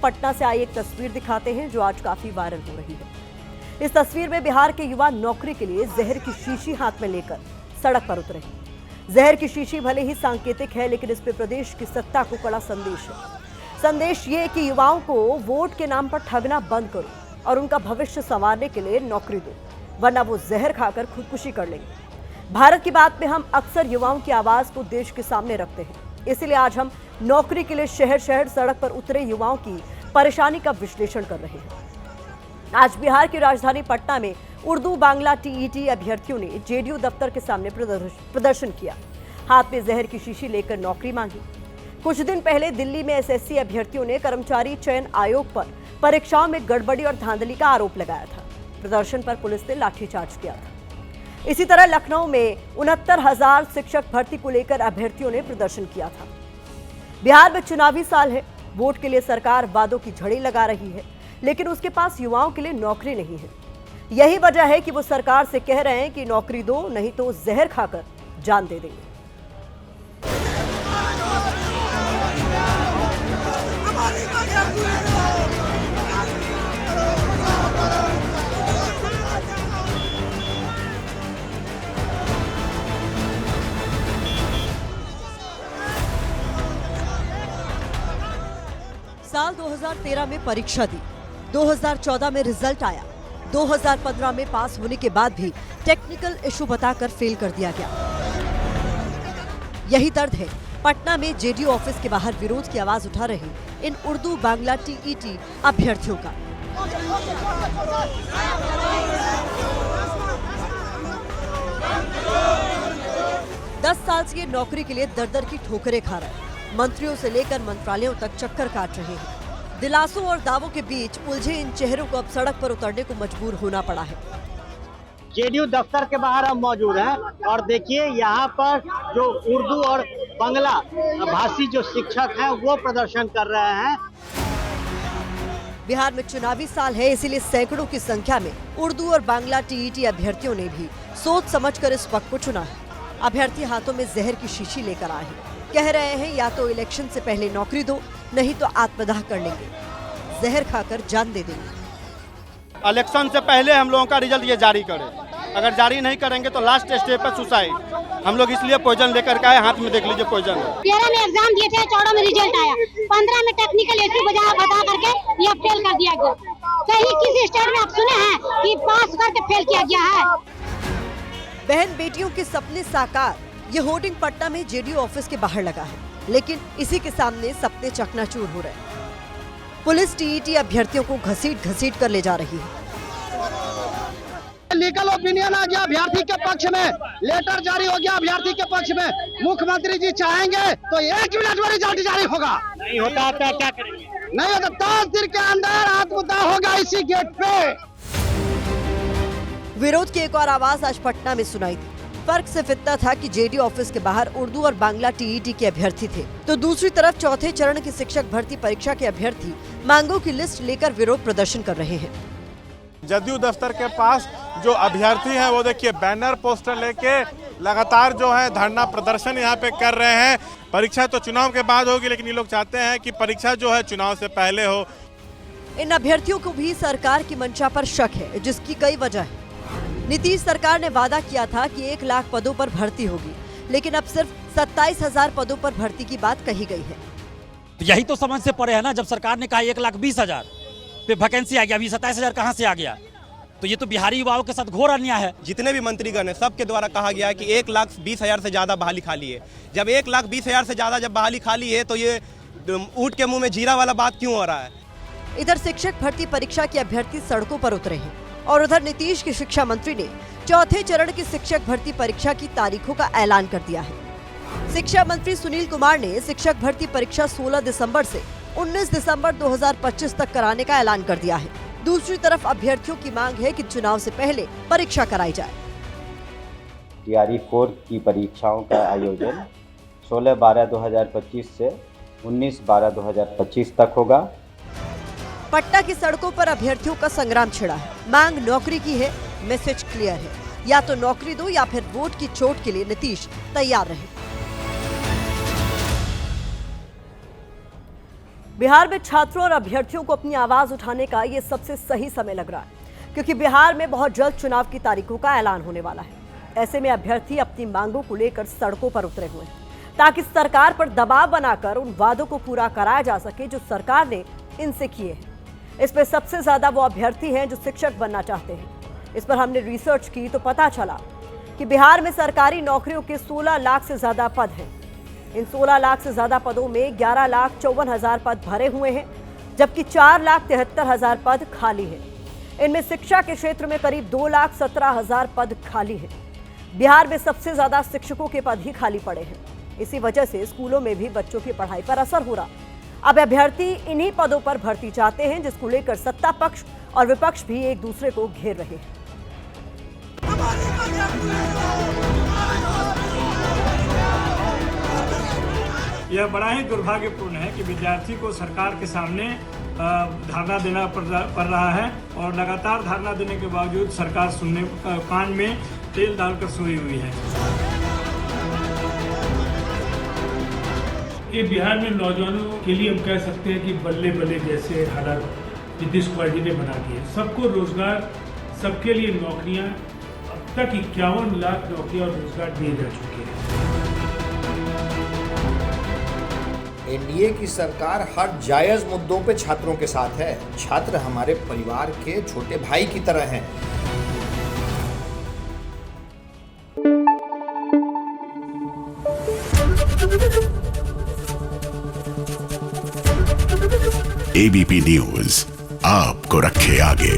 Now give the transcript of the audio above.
पटना से आई एक तस्वीर दिखाते हैं जो आज काफी वायरल हो रही है। इस तस्वीर में बिहार के युवा नौकरी के लिए जहर की शीशी हाथ में लेकर सड़क पर उतरे हैं। जहर की शीशी भले ही सांकेतिक है, लेकिन इस पे प्रदेश की सत्ता को कड़ा संदेश है। संदेश ये कि युवाओं को वोट के नाम पर ठगना बंद करो और उनका भविष्य संवारने के लिए नौकरी दो, वरना वो जहर खाकर खुदकुशी कर लेंगे। भारत की बात में हम अक्सर युवाओं की आवाज को देश के सामने रखते हैं, इसलिए आज हम नौकरी के लिए शहर शहर सड़क पर उतरे युवाओं की परेशानी का विश्लेषण कर रहे हैं। आज बिहार की राजधानी पटना में उर्दू बांग्ला टीईटी अभ्यर्थियों ने जेडीयू दफ्तर के सामने प्रदर्शन किया। हाथ में जहर की शीशी लेकर नौकरी मांगी। कुछ दिन पहले दिल्ली में एसएससी अभ्यर्थियों ने कर्मचारी चयन आयोग पर परीक्षाओं में गड़बड़ी और धांधली का आरोप लगाया था। प्रदर्शन पर पुलिस ने लाठीचार्ज किया था। इसी तरह लखनऊ में 69,000 शिक्षक भर्ती को लेकर अभ्यर्थियों ने प्रदर्शन किया था। बिहार में चुनावी साल है, वोट के लिए सरकार वादों की झड़ी लगा रही है, लेकिन उसके पास युवाओं के लिए नौकरी नहीं है। यही वजह है कि वो सरकार से कह रहे हैं कि नौकरी दो, नहीं तो जहर खाकर जान दे देंगे। साल 2013 में परीक्षा दी, 2014 में रिजल्ट आया, 2015 में पास होने के बाद भी टेक्निकल इशू बताकर फेल कर दिया गया। यही दर्द है पटना में जेडीयू ऑफिस के बाहर विरोध की आवाज उठा रहे इन उर्दू बांग्ला टीईटी अभ्यर्थियों का। दस साल से ये नौकरी के लिए दर-दर की ठोकरें खा रहे हैं। मंत्रियों से लेकर मंत्रालयों तक चक्कर काट रहे हैं। दिलासों और दावों के बीच उलझे इन चेहरों को अब सड़क पर उतरने को मजबूर होना पड़ा है। जेडीयू दफ्तर के बाहर हम मौजूद हैं और देखिए यहाँ पर जो उर्दू और बांग्ला भाषी जो शिक्षक हैं वो प्रदर्शन कर रहे हैं। बिहार में चुनावी साल है, इसीलिए सैकड़ों की संख्या में उर्दू और बांग्ला टीईटी अभ्यर्थियों ने भी सोच समझकर इस वक्त को चुना है। अभ्यर्थी हाथों में जहर की शीशी लेकर आए हैं। कह रहे हैं या तो इलेक्शन से पहले नौकरी दो, नहीं तो आत्मदाह कर लेंगे, जहर खाकर जान दे देंगे। इलेक्शन से पहले हम लोगों का रिजल्ट ये जारी करें, अगर जारी नहीं करेंगे तो लास्ट स्टेप पर सुसाइड। हम लोग इसलिए पॉइजन लेकर के आए, हाथ में देख लीजिए पॉइजन है। 13 में एग्जाम दिए थे, 14 में रिजल्ट आया, 15 में टेक्निकल इशू बता करके ये फेल कर दिया गया। कहीं किसी स्टेट में आप सुने हैं कि पास करके फेल किया गया है? बहन बेटियों के सपने साकार, ये होर्डिंग पटना में जेडीयू ऑफिस के बाहर लगा है, लेकिन इसी के सामने सपने चकनाचूर हो रहे हैं। पुलिस टीईटी अभ्यर्थियों को घसीट कर ले जा रही है। लीगल ओपिनियन आ गया अभ्यर्थी के पक्ष में, लेटर जारी हो गया अभ्यर्थी के पक्ष में। मुख्यमंत्री जी चाहेंगे तो 1 मिनट में रिजल्ट जारी होगा। नहीं होता तो क्या करेंगे? नहीं होता 10 दिन के अंदर आत्मदाह होगा इसी गेट पे। विरोध की एक और आवाज आज पटना में सुनाई दी। फर्क सिर्फ इतना था कि जेडीयू ऑफिस के बाहर उर्दू और बांग्ला टीईटी के अभ्यर्थी थे, तो दूसरी तरफ चौथे चरण की शिक्षक भर्ती परीक्षा के अभ्यर्थी मांगों की लिस्ट लेकर विरोध प्रदर्शन कर रहे हैं। जदयू दफ्तर के पास जो अभ्यर्थी हैं वो देखिए बैनर पोस्टर लेके लगातार जो है धरना प्रदर्शन यहाँ पे कर रहे हैं। परीक्षा तो चुनाव के बाद होगी, लेकिन ये लोग चाहते हैं कि परीक्षा जो है चुनाव से पहले हो। इन अभ्यर्थियों को भी सरकार की मंशा पर शक है, जिसकी कई वजह है। नीतीश सरकार ने वादा किया था कि 1 लाख पदों पर भर्ती होगी, लेकिन अब सिर्फ 27,000 पदों पर भर्ती की बात कही गई है। यही तो समझ से परे है ना, जब सरकार ने कहा 1,20,000 पे वैकेंसी आ गया, अभी 27,000 कहाँ से आ गया? तो ये तो बिहारी युवाओं के साथ घोर अन्याय है। जितने भी मंत्रीगण है सबके द्वारा कहा गया है कि 1,20,000 से ज्यादा बहाली खाली है। जब 1,20,000 से ज्यादा जब बहाली खाली है तो ये ऊँट के मुंह में जीरा वाला बात क्यों हो रहा है? इधर शिक्षक भर्ती परीक्षा के अभ्यर्थी सड़कों पर उतरे हैं और उधर नीतीश के शिक्षा मंत्री ने चौथे चरण की शिक्षक भर्ती परीक्षा की तारीखों का ऐलान कर दिया है। शिक्षा मंत्री सुनील कुमार ने शिक्षक भर्ती परीक्षा 16 दिसंबर से 19 दिसंबर 2025 तक कराने का ऐलान कर दिया है। दूसरी तरफ अभ्यर्थियों की मांग है कि चुनाव से पहले परीक्षा कराई जाए। टीआरई 4 की परीक्षाओं का आयोजन 16/12/2025 से 19/12/2025 तक होगा। पटना की सड़कों पर अभ्यर्थियों का संग्राम छिड़ा है। मांग नौकरी की है, मैसेज क्लियर है, या तो नौकरी दो या फिर वोट की चोट के लिए नीतीश तैयार रहे। बिहार में छात्रों और अभ्यर्थियों को अपनी आवाज उठाने का ये सबसे सही समय लग रहा है, क्योंकि बिहार में बहुत जल्द चुनाव की तारीखों का ऐलान होने वाला है। ऐसे में अभ्यर्थी अपनी मांगों को लेकर सड़कों पर उतरे हुए हैं, ताकि सरकार पर दबाव बनाकर उन वादों को पूरा कराया जा सके जो सरकार ने इनसे किए हैं। इसमें सबसे ज्यादा वो अभ्यर्थी हैं जो शिक्षक बनना चाहते हैं। इस पर हमने रिसर्च की तो पता चला कि बिहार में सरकारी नौकरियों के 16 लाख से ज्यादा पद हैं। इन 16 लाख से ज्यादा पदों में 11,54,000 पद भरे हुए हैं, जबकि 4,73,000 पद खाली हैं। इनमें शिक्षा के क्षेत्र में करीब 2,17,000 पद खाली हैं। बिहार में सबसे ज्यादा शिक्षकों के पद ही खाली पड़े हैं। इसी वजह से स्कूलों में भी बच्चों की पढ़ाई पर असर हो रहा। अब अभ्यर्थी इन्हीं पदों पर भर्ती चाहते हैं, जिसको लेकर सत्ता पक्ष और विपक्ष भी एक दूसरे को घेर रहे हैं। यह बड़ा ही दुर्भाग्यपूर्ण है कि विद्यार्थी को सरकार के सामने धरना देना पड़ रहा है और लगातार धरना देने के बावजूद सरकार सुनने कान में तेल डालकर सोई हुई है। ये बिहार में नौजवानों के लिए हम कह सकते हैं कि बल्ले बल्ले जैसे हालात नीतीश कुमार जी ने बना दिए। सबको रोजगार, सबके लिए नौकरियां, अब तक 51 लाख नौकरियां और रोजगार दिए जा चुके हैं। एनडीए की सरकार हर जायज मुद्दों पे छात्रों के साथ है। छात्र हमारे परिवार के छोटे भाई की तरह हैं। एबीपी न्यूज आपको रखे आगे।